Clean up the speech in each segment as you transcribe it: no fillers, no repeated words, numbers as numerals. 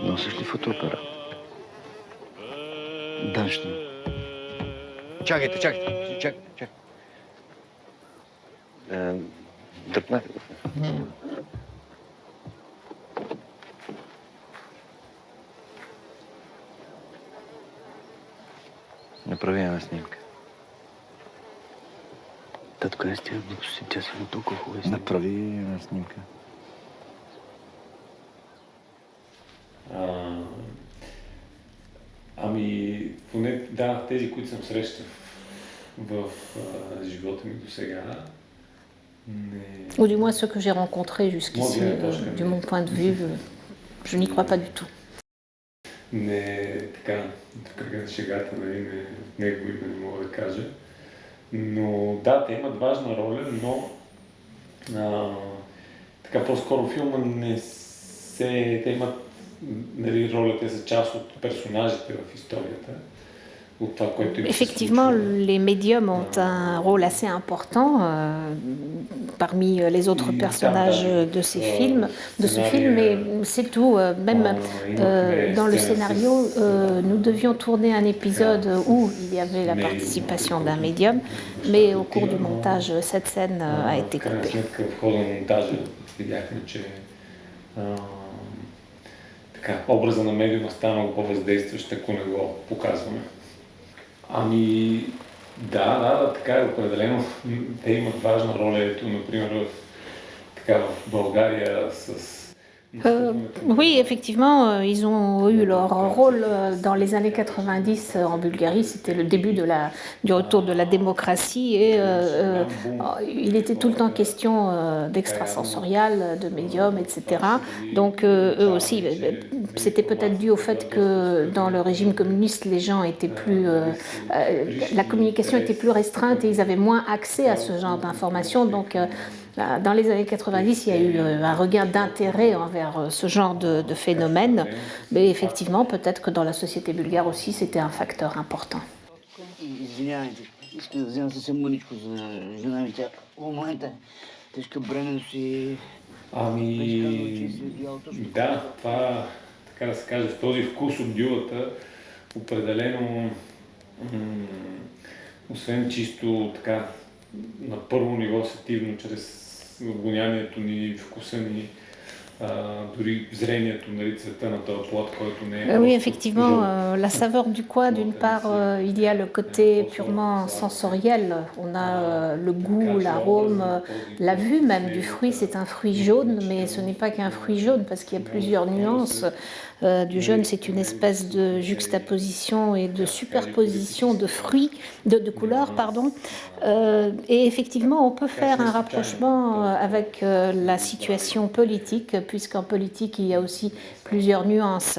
Носиш ли фотоапарат? Дашни. Чакайте. Дръпнете го. Направи една снимка. Татко, не стига глупости, тя си толкова хубава. Направи една снимка. Ами, поне, да, тези, които съм срещал в живота ми до сега, Ou du moins ceux que j'ai rencontrés jusqu'ici, de mon point de vue, je n'y crois pas du tout. Не, така, кръга шегата, нали, негово име не мога да кажа. Но да, те имат важна роля, но така по-скоро филма не се... Те имат, нали, роля, те са част от персонажите в историята. Effectivement, les médiums ont un rôle assez important parmi les autres personnages de ce film, mais c'est tout. Même dans le scénario, nous devions tourner un épisode où il y avait la participation d'un médium, mais au cours du montage, cette scène a été coupée. Образа на медиума стана много по-въздействащ, ако не го показваме. Ами, да, така е определено. Те имат важна роля, ето, например, в България с... Oui, effectivement, ils ont eu leur rôle dans les années 90 en Bulgarie. C'était le début du retour de la démocratie et il était tout le temps question d'extrasensorial, de médium, etc. Donc eux aussi, c'était peut-être dû au fait que dans le régime communiste, les gens étaient plus... la communication était plus restreinte et ils avaient moins accès à ce genre d'informations. Donc dans les années 90, il y a eu un regain d'intérêt envers ce genre de phénomène, mais effectivement, peut-être que dans la société bulgare aussi, c'était un facteur important. Ами, да, това, така да се каже, в този вкус от дюлата, определено, освен чисто така, на първо ниво сетивно, чрез обонянието ни, вкуса ни, дори зрението, нали, цвета на този плод, който не е... Oui, effectivement, la saveur du coin, d'une part, il y a le côté purement sensoriel. On a le goût, l'arôme, la vue même du fruit. C'est un fruit jaune, mais ce n'est pas qu'un fruit jaune parce qu'il y a plusieurs nuances. Du jaune, c'est une espèce de juxtaposition et de superposition de fruits, de couleurs, pardon. Et effectivement, on peut faire un rapprochement avec la situation politique, puisqu'en politique, il y a aussi plusieurs nuances.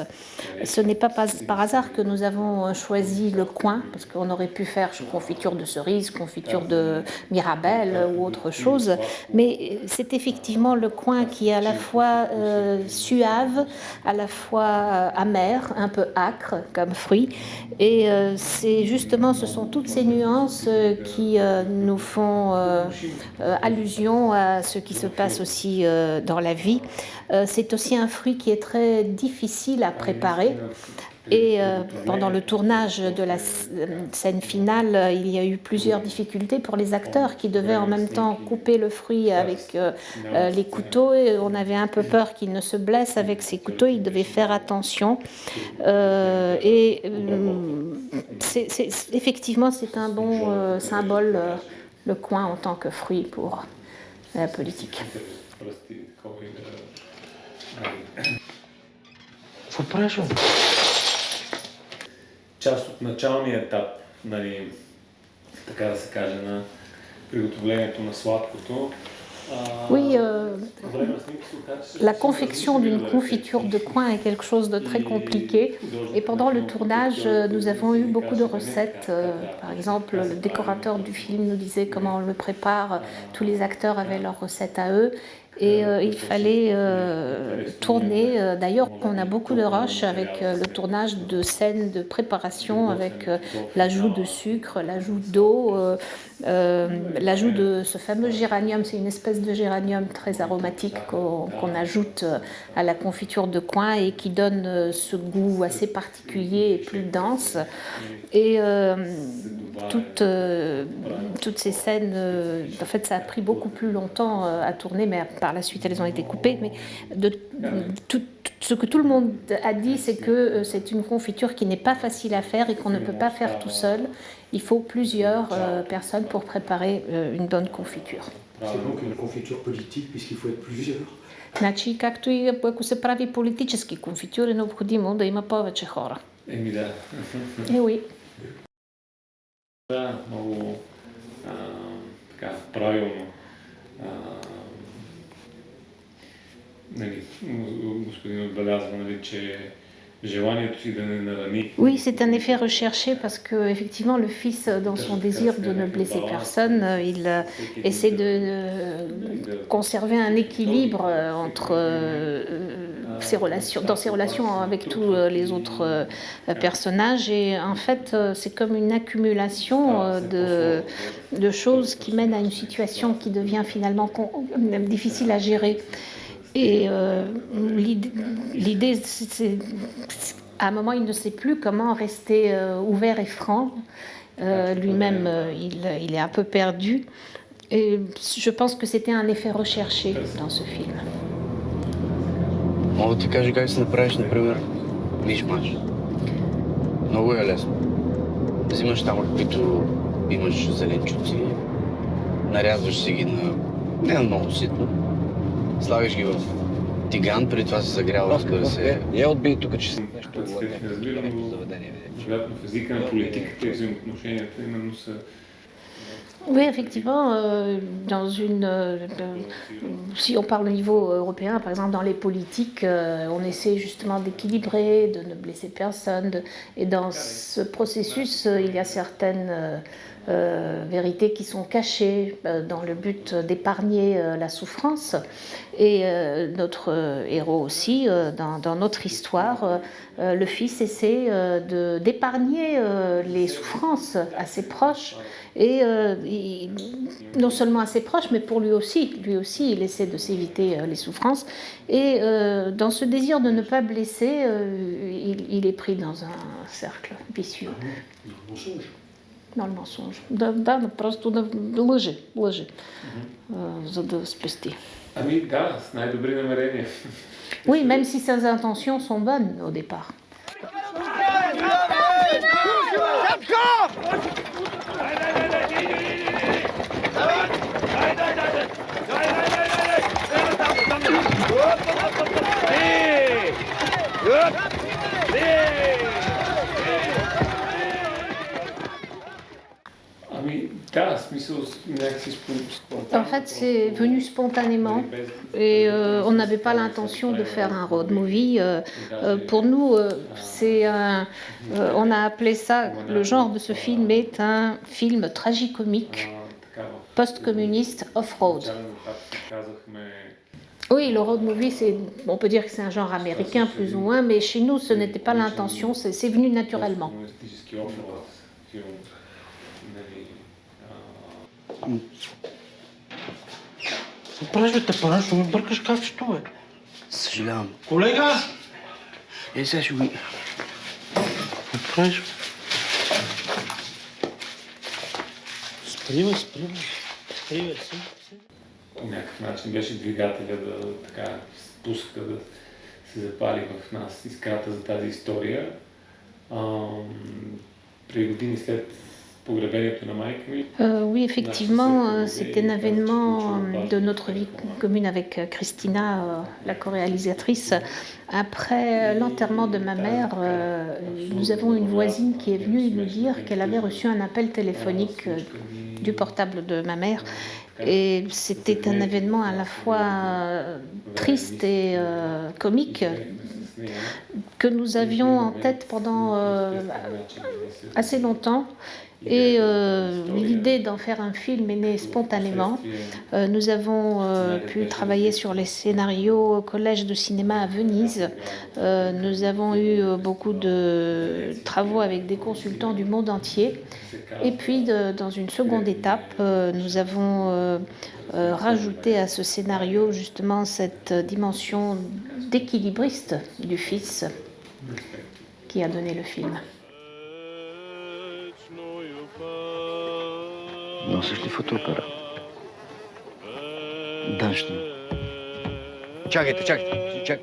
Ce n'est pas par hasard que nous avons choisi le coin, parce qu'on aurait pu faire confiture de cerise, confiture de mirabelle ou autre chose, mais c'est effectivement le coin qui est à la fois suave, à la fois amer, un peu âcre comme fruit, et c'est justement, ce sont toutes ces nuances qui nous font allusion à ce qui se passe aussi dans la vie. C'est aussi un fruit qui est très difficile à préparer. Et pendant le tournage de la scène finale, il y a eu plusieurs difficultés pour les acteurs qui devaient en même temps couper le fruit avec les couteaux. Et on avait un peu peur qu'ils ne se blessent avec ces couteaux, ils devaient faire attention. Effectivement, c'est un bon symbole, le coin en tant que fruit pour la politique. Какво правиш? Част от началния етап, нали, така да се каже, на приготовлението на сладкото. Oui, la confection d'une confiture de coin est quelque chose de très compliqué. Et pendant le tournage, nous avons eu beaucoup de recettes. Par exemple, le décorateur du film nous disait comment on le prépare. Tous les acteurs avaient leurs recettes à eux. et il fallait tourner. D'ailleurs, on a beaucoup de rush avec le tournage de scènes de préparation, avec l'ajout de sucre, l'ajout d'eau, l'ajout de ce fameux géranium. C'est une espèce de géranium très aromatique qu'on ajoute à la confiture de coin et qui donne ce goût assez particulier et plus dense. Et toutes ces scènes, en fait, ça a pris beaucoup plus longtemps à tourner, mais par la suite, elles ont été coupées. Mais ce que tout le monde a dit, c'est que c'est une confiture qui n'est pas facile à faire et qu'on ne peut pas faire tout seul. Il faut plusieurs personnes pour préparer une bonne confiture. C'est donc une confiture politique puisqu'il faut être plusieurs. Значи, както и ако се прави политически конфитюр, е необходимо да има повече хора. Да. Oui. Да, много така, правилно. Нали, господин отбелязва, нали, че желанието си да не нарани. Oui, c'est un effet recherché parce que effectivement le fils, dans son désir de ne blesser personne, il essaie de conserver un équilibre entre ses relations, dans ses relations avec tous les autres personnages. Et en fait, c'est comme une accumulation de choses qui mènent à une situation qui devient finalement difficile à gérer. Et l'idée, c'est à un moment, il ne sait plus comment rester ouvert et franc. Lui-même, il est un peu perdu. Et je pense que c'était un effet recherché dans ce film. Мога да ти кажа как се направиш, например, миш-маш. Много е лесно. Взимаш там, които имаш зеленчуци, нарязваш си ги не на много ситно, слагаш ги в тиган, преди това се загрява, разбира се. Я отбий тук, че си нещо Не разбирам, но вероятно в езика на политиката и взаимоотношенията именно са. Oui, effectivement, si on parle au niveau européen, par exemple dans les politiques, on essaie justement d'équilibrer, de ne blesser personne. Et dans ce processus, il y a certaines vérités qui sont cachées dans le but d'épargner la souffrance. Et notre héros aussi, dans notre histoire, le fils essaie d'épargner les souffrances à ses proches. Et non seulement à ses proches, mais pour lui aussi. Lui aussi, il essaie de s'éviter les souffrances. Et dans ce désir de ne pas blesser, il est pris dans un cercle vicieux. Dans le mensonge. Да, просто да лъже, за да спести. Ами да, с най-добри намерения. Oui, même si ses intentions sont bonnes au départ. Ами да, в смисъл някакси En fait, c'est venu spontanément et on n'avait pas l'intention de faire un road movie. Pour nous, on a appelé ça, le genre de ce film est un film tragicomique, post-communiste, off-road. Oui, le road movie, on peut dire que c'est un genre américain plus ou moins, mais chez nous, ce n'était pas l'intention, c'est venu naturellement. Правиш бе, те пара, ще ме бъркаш кафчето, бе. Съжалявам. Колега! Сега ще го... Какво правиш? Спри, бе. По някакъв начин беше двигателя да така спуска, да се запали в нас искрата за тази история. Преди години след погребението на майка ми. Oui, effectivement, c'est un événement de notre vie commune avec Christina, la co-réalisatrice. Après l'enterrement de ma mère, nous avons une voisine qui est venue nous dire qu'elle avait reçu un appel téléphonique du portable de ma mère. Et c'était un événement à la fois triste et comique que nous avions en tête pendant assez longtemps. Et l'idée d'en faire un film est née spontanément. Nous avons pu travailler sur les scénarios au Collège de cinéma à Venise. Nous avons eu beaucoup de travaux avec des consultants du monde entier. Et puis, dans une seconde étape, nous avons rajouté à ce scénario justement cette dimension d'équilibriste du fils qui a donné le film. Носиш ли фотоапарат? Даш ми. Чакайте.